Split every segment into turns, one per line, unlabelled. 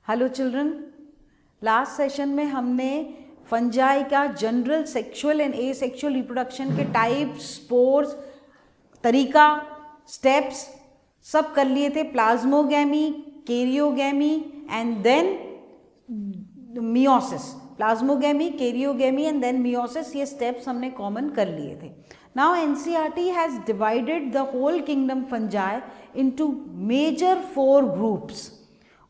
Hello children, last session में हमने fungi का general sexual and asexual reproduction के टाइप्स, स्पोर्स, तरीका, स्टेप्स सब कर लिए थे। Plasmogamy, karyogamy and then meiosis. Plasmogamy, karyogamy and then meiosis, ये स्टेप्स हमने कॉमन कर लिए थे। Now NCERT has divided the whole kingdom fungi into major 4 groups.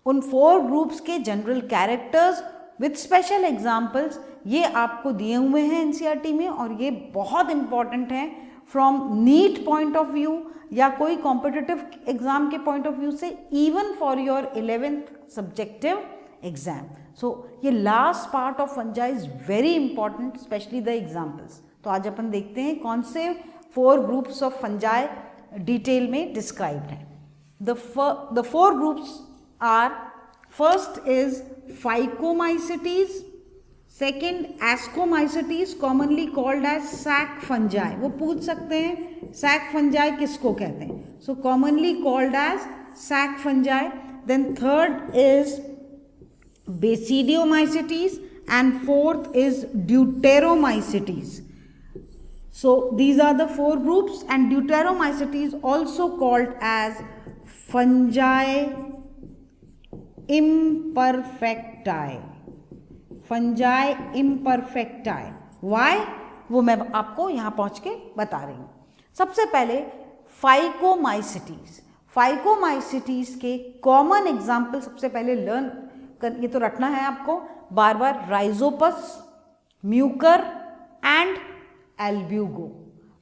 उन 4 ग्रुप्स के general characters with special examples ये आपको दिए हुए हैं एनसीईआरटी में, और ये बहुत इंपॉर्टेंट हैं from NEET point of view या कोई कॉम्पिटिटिव एग्जाम के पॉइंट ऑफ व्यू से, even for your 11th subjective exam. So ये last part of fungi is very important, specially the examples. तो आज अपन देखते हैं कौन से 4 ग्रुप्स ऑफ फंजाई डिटेल में डिस्क्राइब्ड हैं। The 4 groups are: first is Phycomycetes, second Ascomycetes commonly called as sac fungi। वो पूछ सकते हैं sac fungi किसको कहते हैं, so commonly called as sac fungi। then third is Basidiomycetes and fourth is Deuteromycetes। so these are the 4 groups, and Deuteromycetes also called as fungi imperfecti। Fungi imperfecti, why वो मैं आपको यहाँ पहुँच के बता रही हूँ। सबसे पहले फाइकोमाइसिटीज। फाइकोमाइसिटीज के कॉमन एग्जाम्पल सबसे पहले लर्न कर, ये तो रखना है आपको बार बार, Rhizopus, Mucor and Albugo.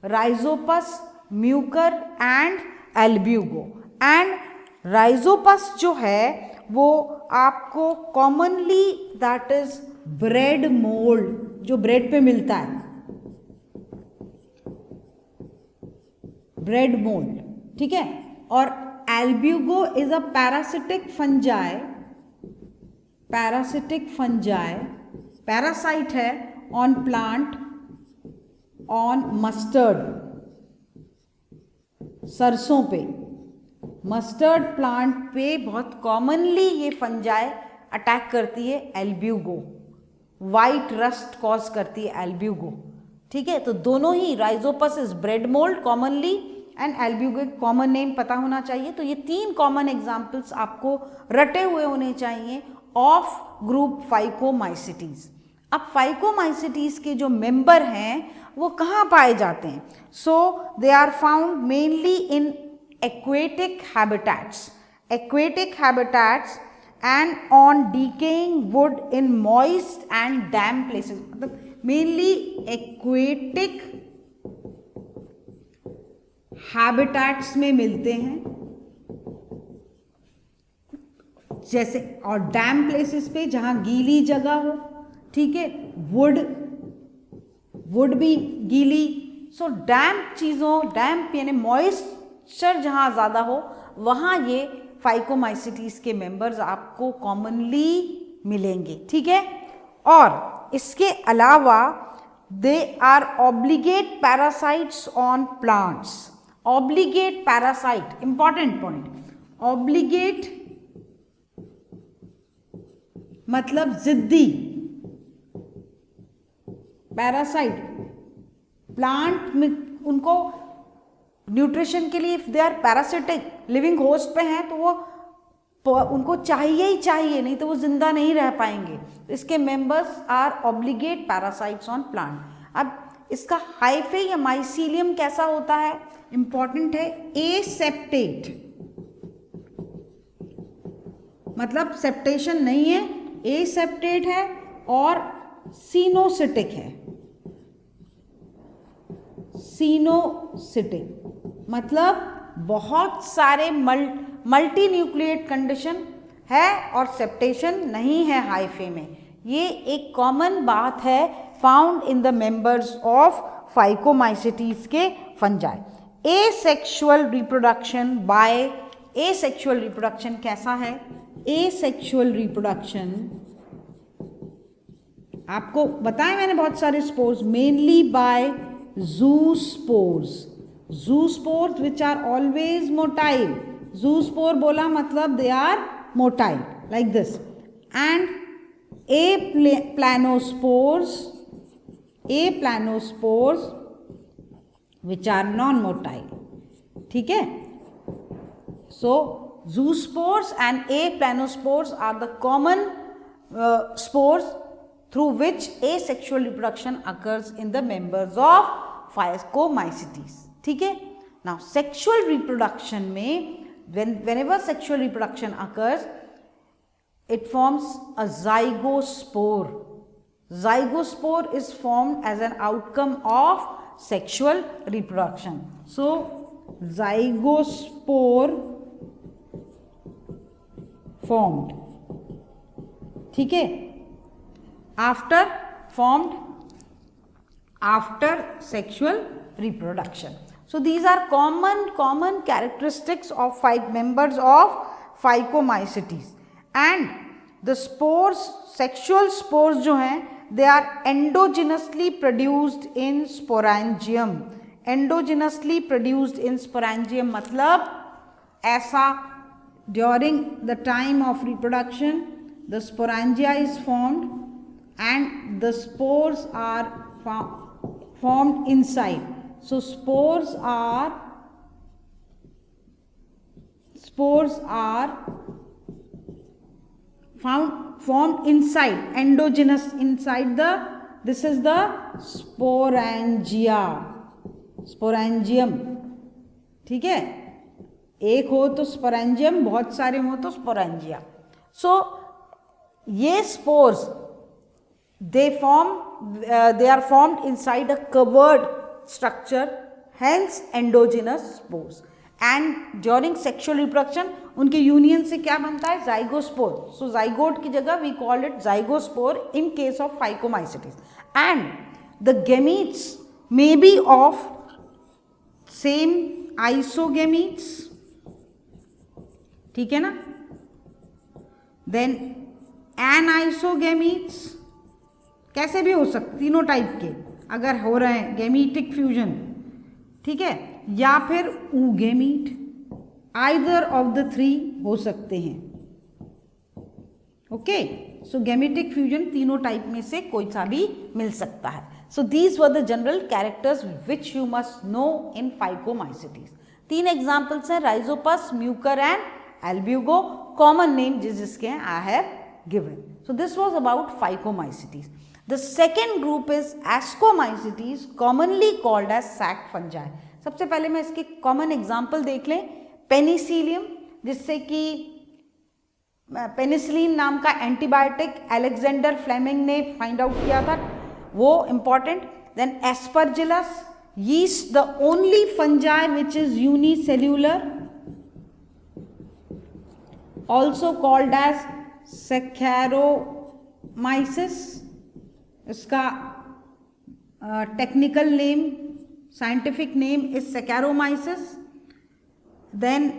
Rhizopus, Mucor and Albugo. And Rhizopus जो है वो आपको commonly that is bread mould, जो ब्रेड पे मिलता है, ब्रेड मोल्ड, ठीक है। और Albugo is a parasitic fungi. Parasitic fungi, parasite है ऑन प्लांट, ऑन मस्टर्ड, सरसों पे, मस्टर्ड प्लांट पे बहुत कॉमनली ये फंजाई अटैक करती है एल्ब्यूगो। वाइट रस्ट कॉज करती है एल्ब्यूगो, ठीक है। तो दोनों ही, Rhizopus is bread mould commonly and Albugo common name पता होना चाहिए। तो ये 3 कॉमन एग्जाम्पल्स आपको रटे हुए होने चाहिए ऑफ ग्रुप फाइकोमाइसिटीज। अब फाइकोमाइसिटीज के जो मेंबर हैं वो कहाँ पाए जाते हैं? So they are found mainly in aquatic habitats and on decaying wood in moist and damp places। मतलब mainly aquatic habitats में मिलते हैं जैसे, और डैम प्लेसेस पे जहाँ गीली जगह हो, ठीक है, वुड भी गीली। सो डैम्प चीज़ों, डैम्प यानी मॉइस्ट जहाँ ज़्यादा हो वहाँ ये फाइकोमाइसिटीज के मेंबर्स आपको कॉमनली मिलेंगे, ठीक है। और इसके अलावा they are obligate parasites on plants. Obligate parasite, important point. Obligate मतलब जिद्दी, पैरासाइट प्लांट में उनको न्यूट्रिशन के लिए, if they are parasitic, living host पे हैं तो वो उनको चाहिए ही चाहिए, नहीं तो वो जिंदा नहीं रह पाएंगे। तो इसके members are obligate parasites on plant. अब इसका हाइफे या माइसीलियम कैसा होता है, इंपॉर्टेंट है। एसेप्टेट मतलब सेप्टेशन नहीं है, एसेप्टेट है, और सीनोसिटिक है। सीनोसिटिक मतलब बहुत सारे मल्टी न्यूक्लिएट कंडीशन है और सेप्टेशन नहीं है हाइफे में। ये एक कॉमन बात है found in the members of phycomycetes के fungi. Asexual reproduction by, asexual reproduction कैसा है? एसेक्सुअल रिप्रोडक्शन आपको बताया मैंने, बहुत सारे spores, mainly by zoospores। zoospores which are always motile। zoospore बोला मतलब they are motile like this। and aplanospores which are non-motile. ठीक है, so zoospores and aplanospores are the common spores through which asexual reproduction occurs in the members of Phycomycetes. ठीक है, now sexual reproduction में whenever sexual reproduction occurs, it forms a zygospore. Zygospore is formed as an outcome of sexual reproduction. So zygospore formed, ठीक है, formed after sexual reproduction. So these are common characteristics of members of Phycomycetes. And the spores, sexual spores जो हैं, they are endogenously produced in sporangium. Endogenously produced in sporangium मतलब ऐसा during the time of reproduction the sporangia is formed and the spores are formed inside. So spores are formed inside, endogenous inside this is the sporangium. ठीक है, एक हो तो sporangium, बहुत सारे हो तो sporangia. So ये spores they are formed inside a covered structure, hence endogenous spores. And during sexual reproduction उनके यूनियन से क्या बनता है, zygospore. So zygote की जगह we call it zygospore in case of Phycomycetes. And the gametes may be of same isogametes, ठीक है ना, then anisogametes, कैसे भी हो सकते, तीनों टाइप के अगर हो रहे हैं गैमीटिक फ्यूजन, ठीक है, या फिर oogamete, either of the three हो सकते हैं. ओके, सो गैमेटिक फ्यूजन तीनों टाइप में से कोई सा भी मिल सकता है. So these were the general characters which you must know in Phycomycetes. 3 examples हैं, Rhizopus, Mucor and Albugo. Common name जिसके हैं I have given. So this was about Phycomycetes. The second group is Ascomycetes, commonly called as sac fungi. सबसे पहले मैं इसके common example देख लें. Penicillium, जिससे कि पेनिसिलिन नाम का एंटीबायोटिक अलेक्जेंडर फ्लेमिंग ने फाइंड आउट किया था, वो important. Then Aspergillus, yeast the only fungi which is unicellular, also called as Saccharomyces. इसका technical name, scientific name is Saccharomyces. Then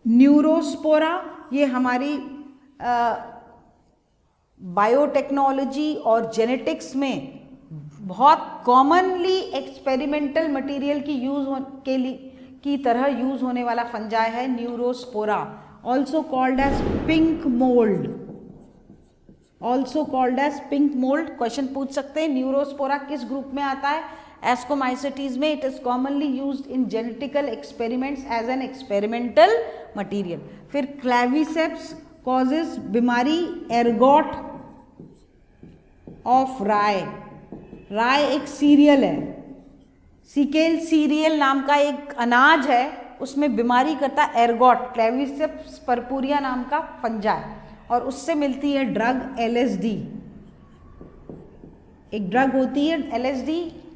Neurospora, ये हमारी बायोटेक्नोलॉजी और जेनेटिक्स में बहुत कॉमनली एक्सपेरिमेंटल मटेरियल की तरह यूज होने वाला फंजाई है neurospora. Also called as pink mould, also called as pink mould. Question पूछ सकते हैं न्यूरोस्पोरा किस ग्रुप में आता है. Ascomycetes में it is commonly used in genetical experiments as an experimental material. फिर क्लेविसेप्स कॉजेज बीमारी एर्गॉट ऑफ राय. राय एक सीरियल है, सिकेल सीरियल नाम का एक अनाज है, उसमें बीमारी करता है एर्गॉट, क्लेविसेप्स परपुरिया नाम का फंजाई, और उससे मिलती है ड्रग LSD. एक ड्रग होती है LSD,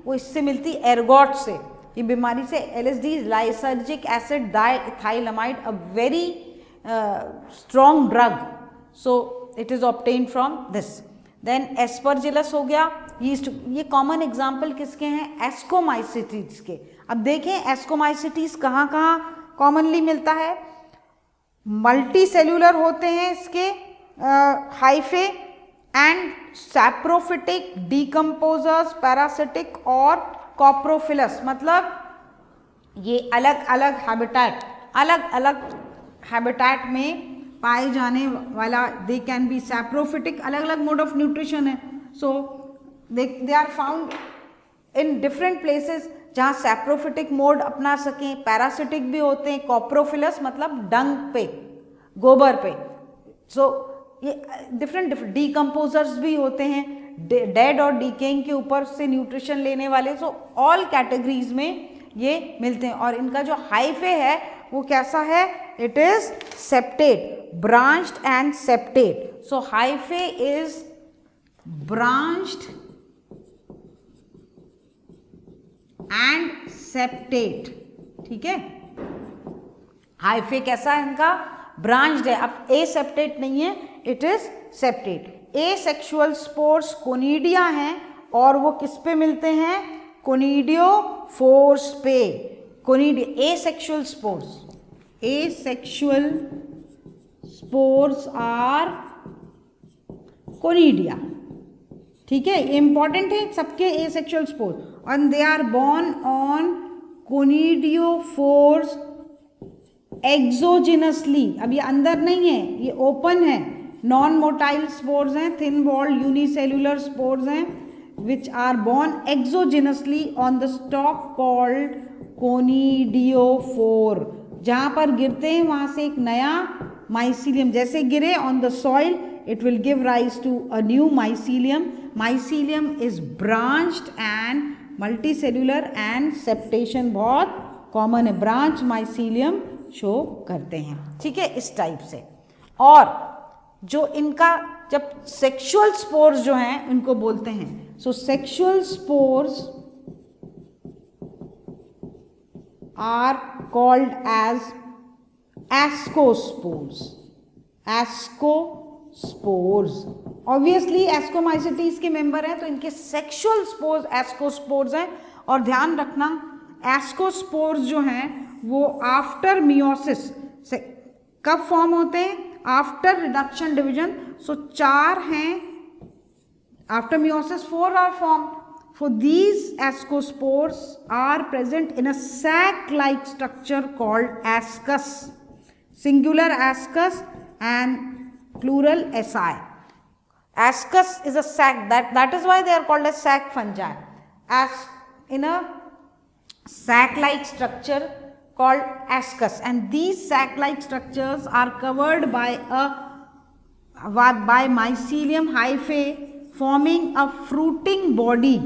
वो इससे मिलती है एर्गॉट से. ये बीमारी से LSD lysergic acid diethylamide, a very strong drug, so it is obtained from this. Then Aspergillus हो गया, यीस्ट. ये कॉमन एग्जाम्पल किसके हैं, एस्कोमाइसिटीज के. अब देखें एस्कोमाइसिटीज कहाँ कहाँ कॉमनली मिलता है. मल्टी सेल्यूलर होते हैं इसके hyphae and saprophytic, decomposers, parasitic और कॉप्रोफिलस. मतलब ये अलग अलग हैबिटेट में पाए जाने वाला, दे कैन बी सैप्रोफिटिक, अलग अलग मोड ऑफ न्यूट्रिशन है, so they are found in different places जहाँ सैप्रोफिटिक मोड अपना सकें। पैरासिटिक भी होते हैं, कॉप्रोफिलस मतलब डंग पे, गोबर पे, सो ये डिफरेंट डीकम्पोजर्स भी होते हैं, डेड और डीकेइंग के ऊपर से न्यूट्रिशन लेने वाले, सो ऑल कैटेगरीज में ये मिलते हैं। और इनका जो हाइफे है वो कैसा है, it is septate, branched and septate, so hyphae is branched and septate, ठीक है। हाइफे कैसा है इनका, ब्रांच्ड है, अब ए सेप्टेट नहीं है, it is septate. Asexual spores conidia हैं और वो किस पे मिलते हैं, कोनिडियोफोर्स पे, conidia, asexual spores are conidia, ठीक है, ये इंपॉर्टेंट है सबके asexual spores, and they are born on conidiophores exogenously, अब ये अंदर नहीं है, ये ओपन है, नॉन मोटाइल स्पोर्स हैं, थिन वॉल्ड यूनिसेल्युलर स्पोर्स हैं, which are born exogenously on the stalk called conidiophore, जहाँ पर गिरते हैं वहाँ से एक नया माइसीलियम, जैसे गिरे on the soil it will give rise to a new mycelium. Mycelium is branched and multicellular and septation बहुत कॉमन है, ब्रांच माइसीलियम शो करते हैं, ठीक है, इस टाइप से। और जो इनका जब सेक्सुअल स्पोर्स जो हैं इनको बोलते हैं, so sexual spores are called as ascospores, ascospores, obviously ascomycetes के मेंबर हैं तो इनके सेक्सुअल स्पोर्स एस्कोस्पोर्स हैं। और ध्यान रखना एस्कोस्पोर्स जो हैं वो आफ्टर मियोसिस से कब फॉर्म होते हैं, आफ्टर रिडक्शन डिवीजन, सो 4 हैं, after meiosis 4 are form, for these ascospores are present in a sac like structure called ascus, singular ascus and plural asci. Ascus is a sac, that is why they are called as sac fungi, as in a sac like structure called ascus, and these sac like structures are covered by mycelium hyphae forming a fruiting body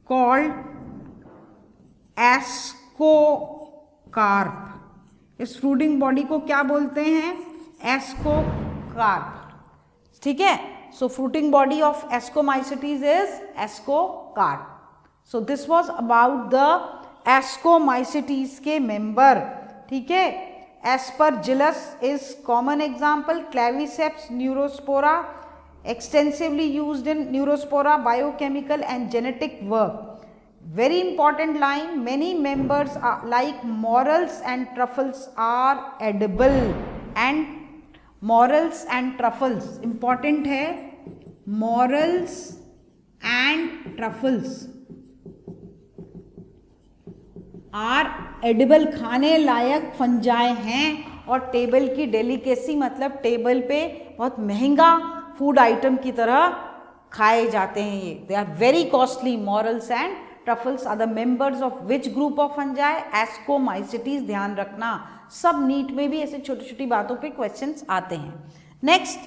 called ascocarp. इस fruiting body को क्या बोलते हैं, ascocarp, ठीक है। So fruiting body of ascomycetes is ascocarp. So this was about the ascomycetes के member, ठीक है। Aspergillus is common example, Claviceps neurospora, extensively used in neurospora, biochemical and genetic work. Very important line, many members are, like morels and truffles are edible, and morels and truffles important है, morels and truffles are edible, खाने लायक fungi हैं और table की delicacy मतलब table पे बहुत महंगा फूड आइटम की तरह खाए जाते हैं ये, they are very costly. Morels and truffles are the members of which group of fungi, ascomycetes, ध्यान रखना सब नीट में भी ऐसे छोटी छोटी बातों पे क्वेश्चंस आते हैं। नेक्स्ट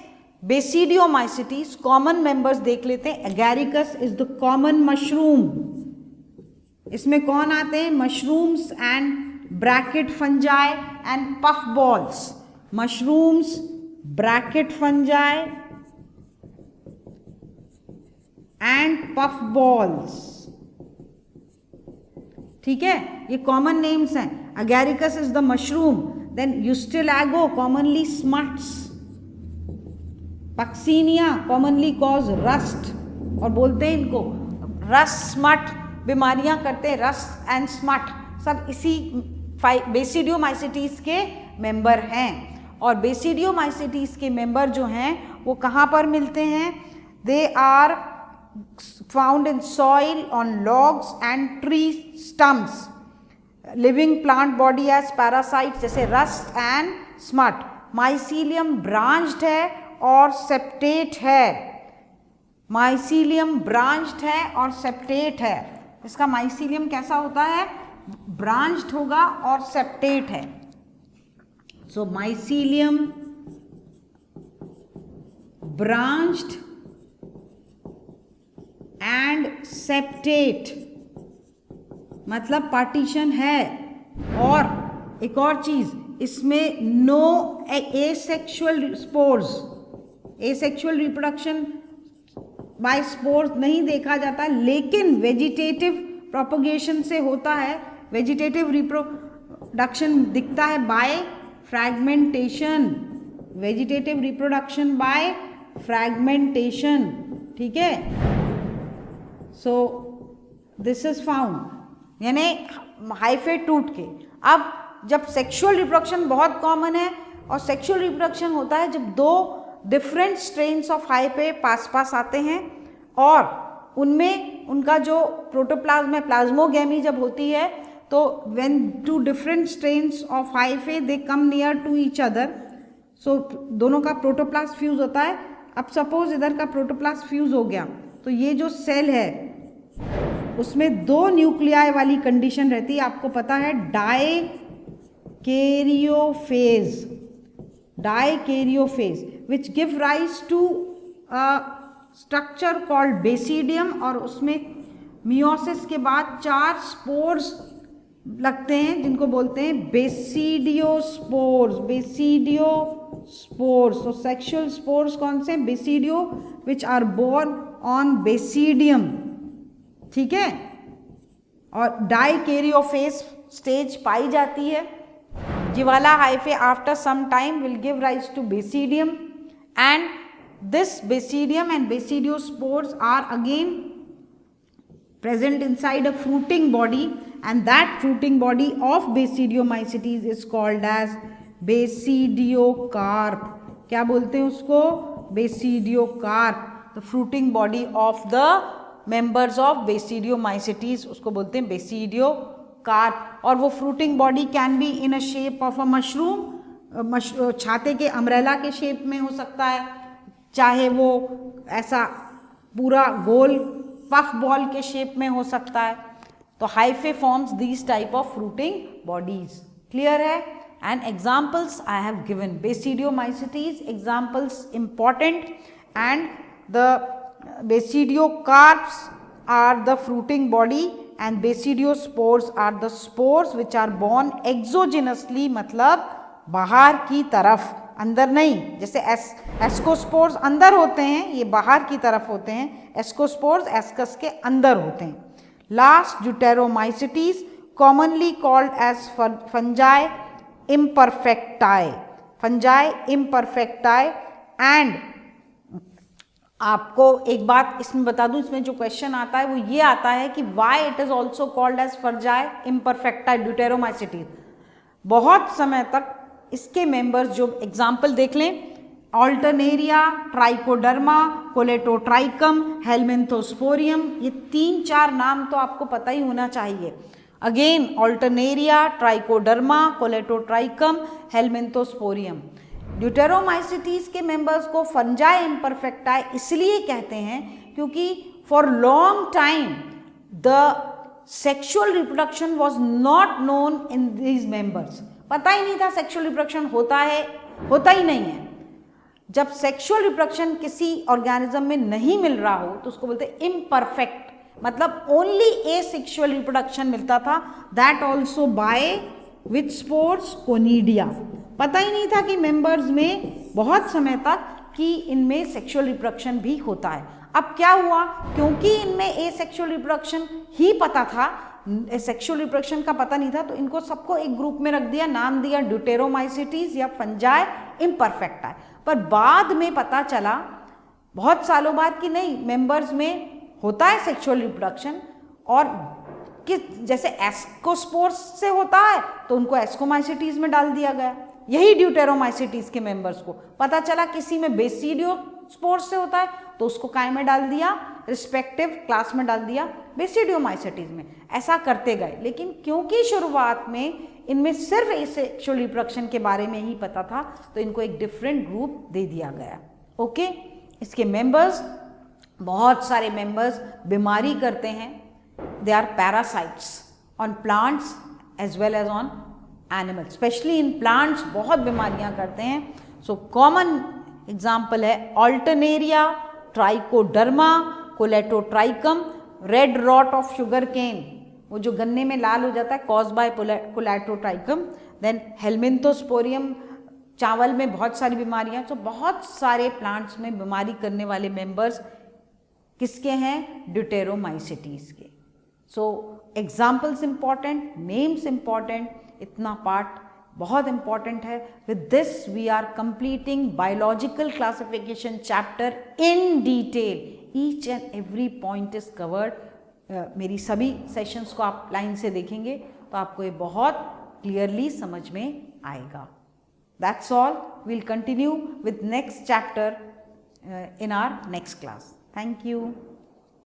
बेसिडियोमाइसिटीज, कॉमन मेंबर्स देख लेते हैं। Agaricus is the common mushroom, इसमें कौन आते हैं, mushrooms and bracket fungi and puff balls, mushrooms, bracket fungi and puff balls, ठीक है, ये कॉमन नेम्स हैं। Agaricus is the mushroom, then Ustilago commonly smuts, Puccinia commonly cause rust, और बोलते हैं इनको रस्ट स्मट, बीमारियां करते हैं, रस्ट एंड स्मट, सब इसी बेसिडियोमाइसिटीज के मेंबर हैं। और बेसिडियोमाइसिटीज के मेंबर जो हैं वो कहाँ पर मिलते हैं, they are found in soil, on logs and tree stumps. Living plant body as parasites जैसे rust and smut. Mycelium branched है और septate है. Mycelium branched है और septate है. इसका mycelium कैसा होता है? branched होगा और septate है. So mycelium branched and septate मतलब पार्टीशन है. और एक और चीज, इसमें no asexual spores, asexual reproduction by spores नहीं देखा जाता, लेकिन वेजिटेटिव प्रोपगेशन से होता है. वेजिटेटिव रिप्रोडक्शन दिखता है by fragmentation. Vegetative reproduction by fragmentation. ठीक है. सो दिस इज फाउंड, यानी हाइफे टूट के. अब जब सेक्सुअल रिप्रोडक्शन बहुत कॉमन है, और सेक्सुअल रिप्रोडक्शन होता है जब दो डिफरेंट स्ट्रेन्स ऑफ हाइफे पास आते हैं, और उनमें उनका जो प्रोटोप्लाज्म है, प्लाज्मोगेमी जब होती है, तो when two different strains of hyphae they come near to each other, so दोनों का प्रोटोप्लास्ट फ्यूज होता है. अब सपोज इधर का प्रोटोप्लास्ट फ्यूज हो गया, तो ये जो सेल है उसमें दो न्यूक्लियाई वाली कंडीशन रहती है. आपको पता है dikaryophase, dikaryophase which give rise to structure called basidium, और उसमें मियोसिस के बाद 4 स्पोर्स लगते हैं जिनको बोलते हैं बेसिडियोस्पोर्स. बेसिडियोस्पोर्स. तो सेक्सुअल स्पोर्स कौन से? Basidio, which are borne on basidium. ठीक है. और डाइकैरियोफेज स्टेज पाई जाती है. जिवाला hyphae after some time will give rise to basidium, and this basidium and basidiospores are again present inside a fruiting body, and that fruiting body of Basidiomycetes is called as basidiocarp. क्या बोलते हैं उसको? Basidiocarp. The fruiting body of the members of Basidiomycetes उसको बोलते हैं Basidiocarp. और वो fruiting body can be in a shape of a mushroom, छाते के अम्ब्रेला के शेप में हो सकता है, चाहे वो ऐसा पूरा गोल पफ बॉल के शेप में हो सकता है. तो hyphae forms these type of fruiting bodies. Clear है? And examples I have given. Basidiomycetes examples important, and the basidiocarps are the fruiting body, and basidiospores are the spores which are borne exogenously, मतलब बाहर की तरफ, अंदर नहीं. जैसे ascospores अंदर होते हैं, ये बाहर की तरफ होते हैं. एस्कोस्पोर्स एस्कस के अंदर होते हैं. Last, deuteromycetes commonly called as fungi imperfecti. Fungi imperfecti. And आपको एक बात इसमें बता दूं, इसमें जो क्वेश्चन आता है वो ये आता है कि why it is also called as fungi imperfecti deuteromycetes. बहुत समय तक इसके मेंबर्स, जो एग्जाम्पल देख लें, ऑल्टरनेरिया, ट्राइकोडर्मा, कोलेटोट्राइकम, हेलमिंथोस्पोरियम, ये 3-4 नाम तो आपको पता ही होना चाहिए. Again Alternaria, trichoderma, Colletotrichum, Helminthosporium. Deuteromycetes के मेंबर्स को फंजाई इम्परफेक्टाई इसलिए कहते हैं क्योंकि for long time the sexual reproduction was not known in these members. पता ही नहीं था सेक्सुअल रिप्रोडक्शन होता है, होता ही नहीं है. जब सेक्सुअल रिप्रोडक्शन किसी ऑर्गेनिज्म में नहीं मिल रहा हो तो उसको बोलते हैं इम्परफेक्ट, मतलब ओनली एसेक्सुअल रिप्रोडक्शन मिलता था. That also by which spores? Conidia. पता ही नहीं था कि मेंबर्स में बहुत समय तक कि इनमें सेक्सुअल रिप्रोडक्शन भी होता है. अब क्या हुआ, क्योंकि इनमें एसेक्सुअल रिप्रोडक्शन ही पता था, सेक्सुअल रिप्रोडक्शन का पता नहीं था, तो इनको सबको एक ग्रुप में रख दिया, नाम दिया ड्यूटेरोमाइसिटीज या फंजाई इम्परफेक्टाई. पर बाद में पता चला बहुत सालों बाद कि नहीं, मेंबर्स में होता है सेक्सुअल रिप्रोडक्शन, और कि जैसे एस्कोस्पोर्स से होता है तो उनको एस्कोमाइसिटीज में डाल दिया गया. यही ड्यूटेरोमाइसिटीज के मेंबर्स को पता चला किसी में बेसिडियो स्पोर्स से होता है तो उसको काय में डाल दिया, रिस्पेक्टिव क्लास में डाल दिया, बेसिडियोमाइसेटीज में। ऐसा करते गए, लेकिन क्योंकि शुरुआत में इनमें सिर्फ एसेक्सुअल रिप्रोडक्शन के बारे में ही पता था तो इनको एक डिफरेंट ग्रुप दे दिया गया। ओके, इसके मेंबर्स, बहुत सारे मेंबर्स बीमारी करते हैं। They are parasites on plants as well as on animals, especially in plants बहुत बीमारियां करते हैं। सो कॉमन एग्जाम्पल है alternaria, trichoderma, colletotrichum, red rot of sugar cane, वो जो गन्ने में लाल हो जाता है, cause by colletotrichum. Then helminthosporium, चावल में बहुत सारी बीमारियां। तो बहुत सारे प्लांट्स में बीमारी करने वाले मेंबर्स किसके हैं? ड्यूटेरोमाइसेटीज के। So examples important, names important, इतना पार्ट बहुत इंपॉर्टेंट है। With this we are completing biological classification chapter in detail. Each and every point is covered. मेरी सभी सेशंस को आप लाइन से देखेंगे तो आपको ये बहुत क्लियरली समझ में आएगा। That's all. We'll continue with next chapter in our next class. Thank you.